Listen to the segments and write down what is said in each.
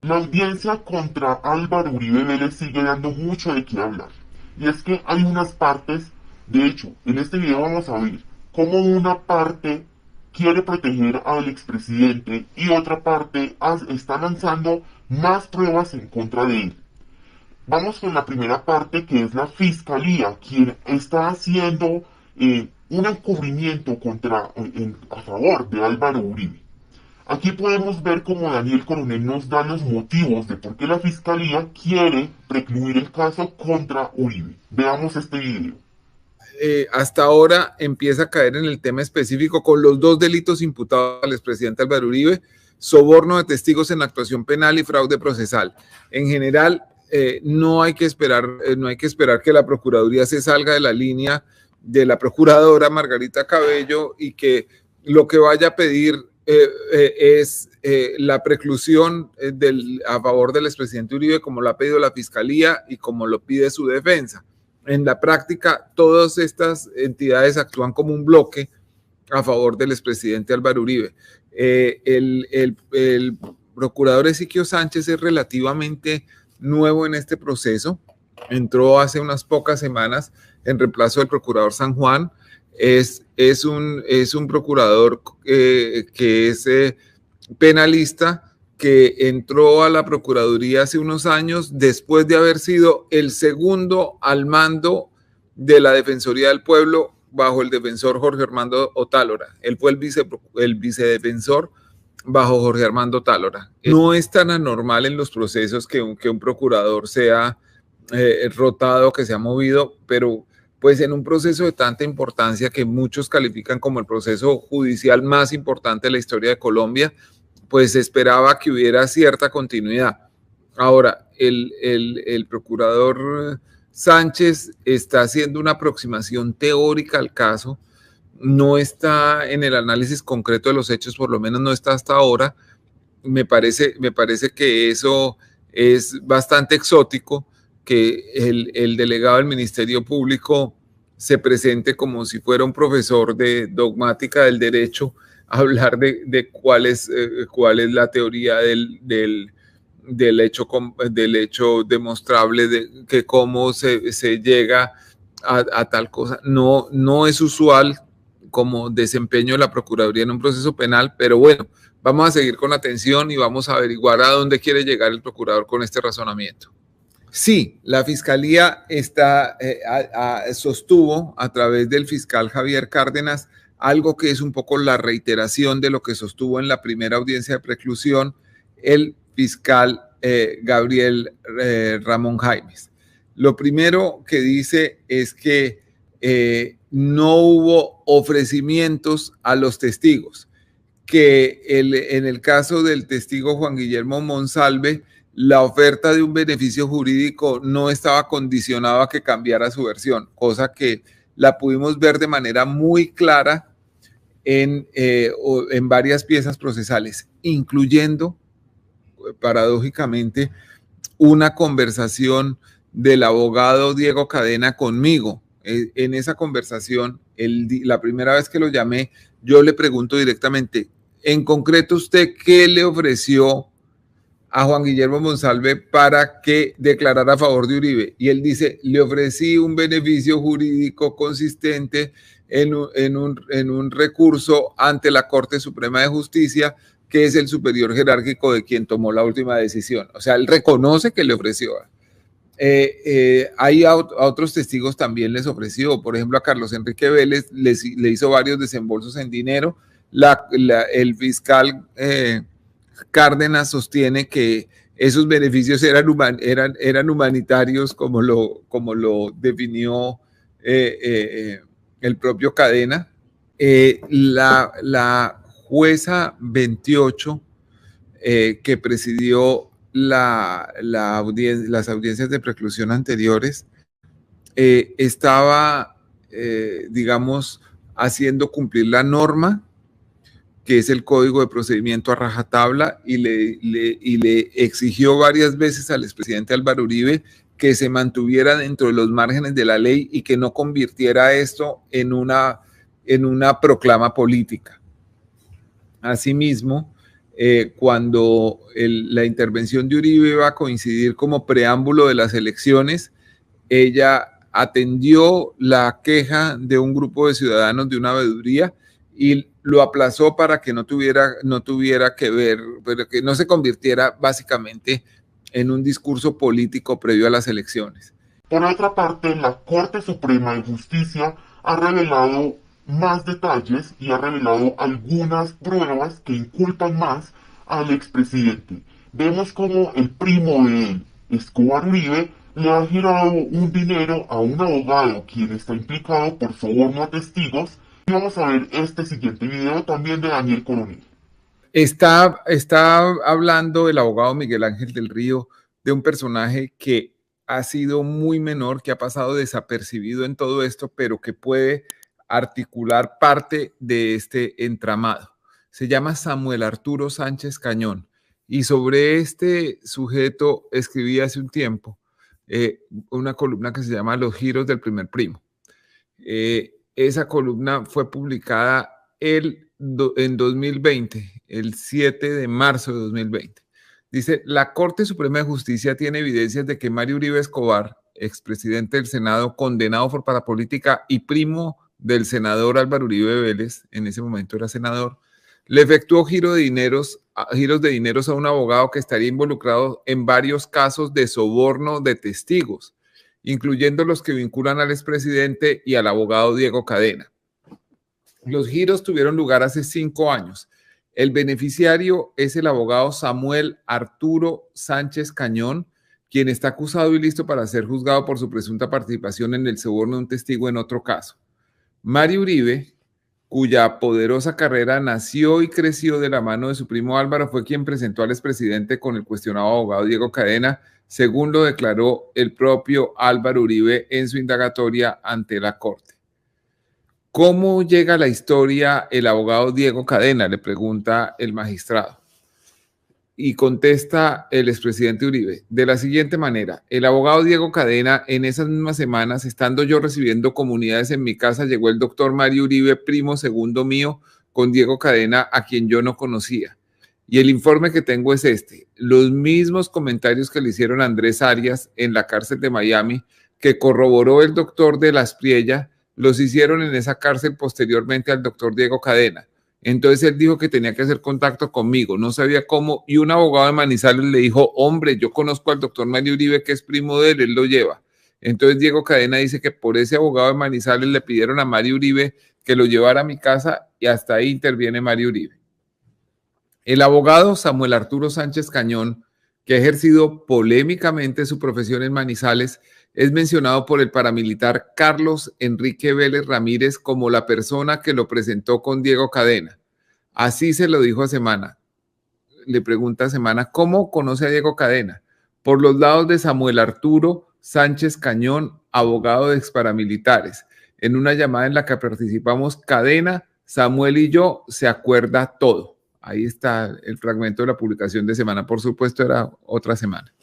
La audiencia contra Álvaro Uribe Vélez sigue dando mucho de qué hablar. Y es que hay unas partes, de hecho, en este video vamos a ver cómo una parte quiere proteger al expresidente y otra parte está lanzando más pruebas en contra de él. Vamos con la primera parte, que es la fiscalía, quien está haciendo un encubrimiento a favor de Álvaro Uribe. Aquí podemos ver cómo Daniel Coronel nos da los motivos de por qué la fiscalía quiere precluir el caso contra Uribe. Veamos este video. Hasta ahora empieza a caer en el tema específico con los dos delitos imputados al expresidente Álvaro Uribe: soborno de testigos en actuación penal y fraude procesal. En general, no hay que esperar que la Procuraduría se salga de la línea de la procuradora Margarita Cabello y que lo que vaya a pedir es la preclusión a favor del expresidente Uribe, como lo ha pedido la Fiscalía y como lo pide su defensa. En la práctica, todas estas entidades actúan como un bloque a favor del expresidente Álvaro Uribe. El procurador Ezequiel Sánchez es relativamente nuevo en este proceso. Entró hace unas pocas semanas en reemplazo del procurador San Juan. Es un procurador que es penalista, que entró a la Procuraduría hace unos años después de haber sido el segundo al mando de la Defensoría del Pueblo bajo el defensor Jorge Armando Otálora. Él fue el vicedefensor bajo Jorge Armando Otálora. No es tan anormal en los procesos que un procurador sea rotado, que sea movido, pero pues en un proceso de tanta importancia que muchos califican como el proceso judicial más importante de la historia de Colombia, pues esperaba que hubiera cierta continuidad. Ahora, el procurador Sánchez está haciendo una aproximación teórica al caso, no está en el análisis concreto de los hechos, por lo menos no está hasta ahora. Me parece que eso es bastante exótico, que el delegado del Ministerio Público se presente como si fuera un profesor de dogmática del derecho, hablar de cuál es la teoría del hecho demostrable, de que cómo se llega a tal cosa. No es usual como desempeño de la Procuraduría en un proceso penal, pero bueno, vamos a seguir con atención y vamos a averiguar a dónde quiere llegar el procurador con este razonamiento. Sí, la Fiscalía sostuvo a través del fiscal Javier Cárdenas algo que es un poco la reiteración de lo que sostuvo en la primera audiencia de preclusión el fiscal Gabriel Ramón Jaimes. Lo primero que dice es que no hubo ofrecimientos a los testigos, que en el caso del testigo Juan Guillermo Monsalve, la oferta de un beneficio jurídico no estaba condicionado a que cambiara su versión, cosa que la pudimos ver de manera muy clara en varias piezas procesales, incluyendo, paradójicamente, una conversación del abogado Diego Cadena conmigo. En esa conversación, la primera vez que lo llamé, yo le pregunto directamente, en concreto, ¿usted qué le ofreció a Juan Guillermo Monsalve para que declarara a favor de Uribe? Y él dice, le ofrecí un beneficio jurídico consistente en un recurso ante la Corte Suprema de Justicia, que es el superior jerárquico de quien tomó la última decisión. O sea, él reconoce que le ofreció. A otros testigos también les ofreció, por ejemplo, a Carlos Enrique Vélez le hizo varios desembolsos en dinero. El fiscal Cárdenas sostiene que esos beneficios eran humanitarios, como lo definió el propio Cadena. La jueza 28 que presidió las audiencias de preclusión anteriores, estaba, digamos, haciendo cumplir la norma, que es el Código de Procedimiento a rajatabla, y le exigió varias veces al expresidente Álvaro Uribe que se mantuviera dentro de los márgenes de la ley y que no convirtiera esto en una proclama política. Asimismo, cuando la intervención de Uribe iba a coincidir como preámbulo de las elecciones, ella atendió la queja de un grupo de ciudadanos de una veeduría y lo aplazó para que no tuviera que ver, pero que no se convirtiera básicamente en un discurso político previo a las elecciones. Por otra parte, la Corte Suprema de Justicia ha revelado más detalles y ha revelado algunas pruebas que inculpan más al expresidente. Vemos como el primo de él, Escobar Uribe, le ha girado un dinero a un abogado quien está implicado por soborno a testigos. Y vamos a ver este siguiente video también de Daniel Coronel. Está hablando el abogado Miguel Ángel del Río de un personaje que ha sido muy menor, que ha pasado desapercibido en todo esto, pero que puede articular parte de este entramado. Se llama Samuel Arturo Sánchez Cañón y sobre este sujeto escribí hace un tiempo una columna que se llama Los giros del primer primo. Esa columna fue publicada en 2020, el 7 de marzo de 2020. Dice, la Corte Suprema de Justicia tiene evidencias de que Mario Uribe Escobar, expresidente del Senado, condenado por parapolítica y primo del senador Álvaro Uribe Vélez, en ese momento era senador, le efectuó giros de dineros a un abogado que estaría involucrado en varios casos de soborno de testigos, incluyendo los que vinculan al expresidente y al abogado Diego Cadena. Los giros tuvieron lugar hace 5 años. El beneficiario es el abogado Samuel Arturo Sánchez Cañón, quien está acusado y listo para ser juzgado por su presunta participación en el soborno de un testigo en otro caso. Mario Uribe, cuya poderosa carrera nació y creció de la mano de su primo Álvaro, fue quien presentó al expresidente con el cuestionado abogado Diego Cadena, según lo declaró el propio Álvaro Uribe en su indagatoria ante la Corte. ¿Cómo llega a la historia el abogado Diego Cadena?, le pregunta el magistrado. Y contesta el expresidente Uribe de la siguiente manera: el abogado Diego Cadena, en esas mismas semanas, estando yo recibiendo comunidades en mi casa, llegó el doctor Mario Uribe, primo segundo mío, con Diego Cadena, a quien yo no conocía. Y el informe que tengo es este: los mismos comentarios que le hicieron a Andrés Arias en la cárcel de Miami, que corroboró el doctor de la Espriella, los hicieron en esa cárcel posteriormente al doctor Diego Cadena. Entonces él dijo que tenía que hacer contacto conmigo, no sabía cómo, y un abogado de Manizales le dijo, hombre, yo conozco al doctor Mario Uribe, que es primo de él lo lleva. Entonces Diego Cadena dice que por ese abogado de Manizales le pidieron a Mario Uribe que lo llevara a mi casa y hasta ahí interviene Mario Uribe. El abogado Samuel Arturo Sánchez Cañón, que ha ejercido polémicamente su profesión en Manizales, es mencionado por el paramilitar Carlos Enrique Vélez Ramírez como la persona que lo presentó con Diego Cadena. Así se lo dijo a Semana. Le pregunta a Semana, ¿cómo conoce a Diego Cadena? Por los lados de Samuel Arturo Sánchez Cañón, abogado de exparamilitares. En una llamada en la que participamos Cadena, Samuel y yo, se acuerda todo. Ahí está el fragmento de la publicación de Semana. Por supuesto, era otra semana.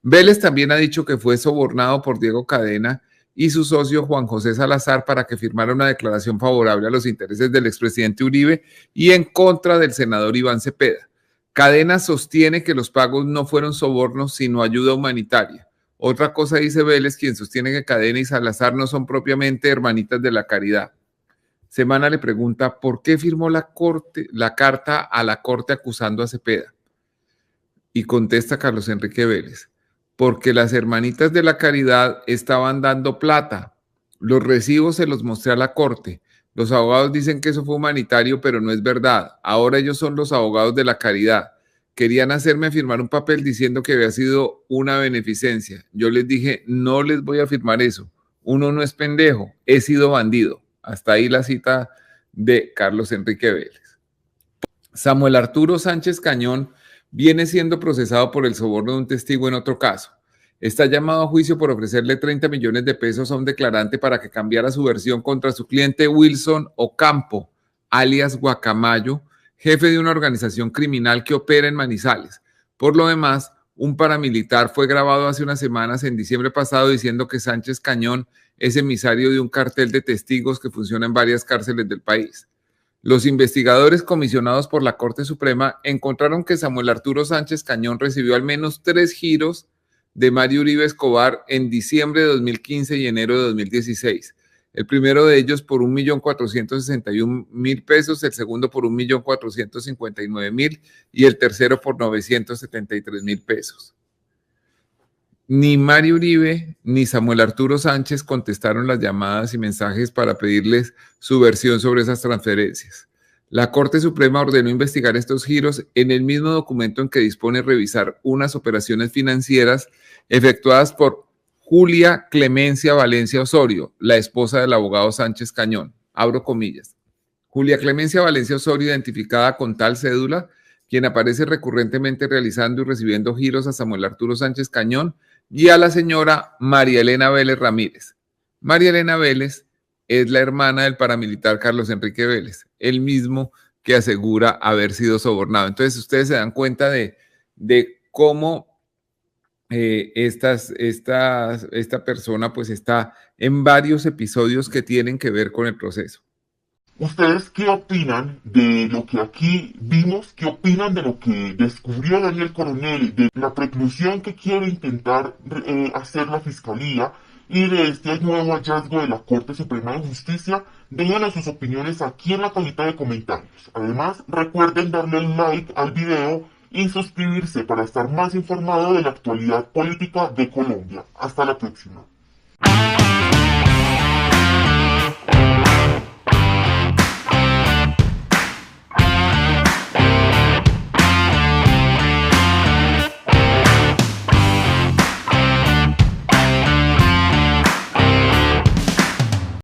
Vélez también ha dicho que fue sobornado por Diego Cadena y su socio Juan José Salazar para que firmara una declaración favorable a los intereses del expresidente Uribe y en contra del senador Iván Cepeda. Cadena sostiene que los pagos no fueron sobornos, sino ayuda humanitaria. Otra cosa dice Vélez, quien sostiene que Cadena y Salazar no son propiamente hermanitas de la caridad. Semana le pregunta, ¿por qué firmó la carta a la Corte acusando a Cepeda? Y contesta Carlos Enrique Vélez, porque las hermanitas de la caridad estaban dando plata. Los recibos se los mostré a la Corte. Los abogados dicen que eso fue humanitario, pero no es verdad. Ahora ellos son los abogados de la caridad. Querían hacerme firmar un papel diciendo que había sido una beneficencia. Yo les dije, no les voy a firmar eso. Uno no es pendejo, he sido bandido. Hasta ahí la cita de Carlos Enrique Vélez. Samuel Arturo Sánchez Cañón viene siendo procesado por el soborno de un testigo en otro caso. Está llamado a juicio por ofrecerle 30 millones de pesos a un declarante para que cambiara su versión contra su cliente Wilson Ocampo, alias Guacamayo, jefe de una organización criminal que opera en Manizales. Por lo demás, un paramilitar fue grabado hace unas semanas en diciembre pasado diciendo que Sánchez Cañón es emisario de un cartel de testigos que funciona en varias cárceles del país. Los investigadores comisionados por la Corte Suprema encontraron que Samuel Arturo Sánchez Cañón recibió al menos 3 giros de Mario Uribe Escobar en diciembre de 2015 y enero de 2016. El primero de ellos por 1.461.000 pesos, el segundo por 1.459.000 y el tercero por 973.000 pesos. Ni Mario Uribe ni Samuel Arturo Sánchez contestaron las llamadas y mensajes para pedirles su versión sobre esas transferencias. La Corte Suprema ordenó investigar estos giros en el mismo documento en que dispone revisar unas operaciones financieras efectuadas por Julia Clemencia Valencia Osorio, la esposa del abogado Sánchez Cañón. Abro comillas. Julia Clemencia Valencia Osorio, identificada con tal cédula, quien aparece recurrentemente realizando y recibiendo giros a Samuel Arturo Sánchez Cañón y a la señora María Elena Vélez Ramírez. María Elena Vélez es la hermana del paramilitar Carlos Enrique Vélez, el mismo que asegura haber sido sobornado. Entonces ustedes se dan cuenta de cómo esta persona pues está en varios episodios que tienen que ver con el proceso. ¿Ustedes qué opinan de lo que aquí vimos? ¿Qué opinan de lo que descubrió Daniel Coronel, de la preclusión que quiere intentar hacer la Fiscalía y de este nuevo hallazgo de la Corte Suprema de Justicia? Déjenos sus opiniones aquí en la cajita de comentarios. Además, recuerden darle like al video y suscribirse para estar más informado de la actualidad política de Colombia. Hasta la próxima.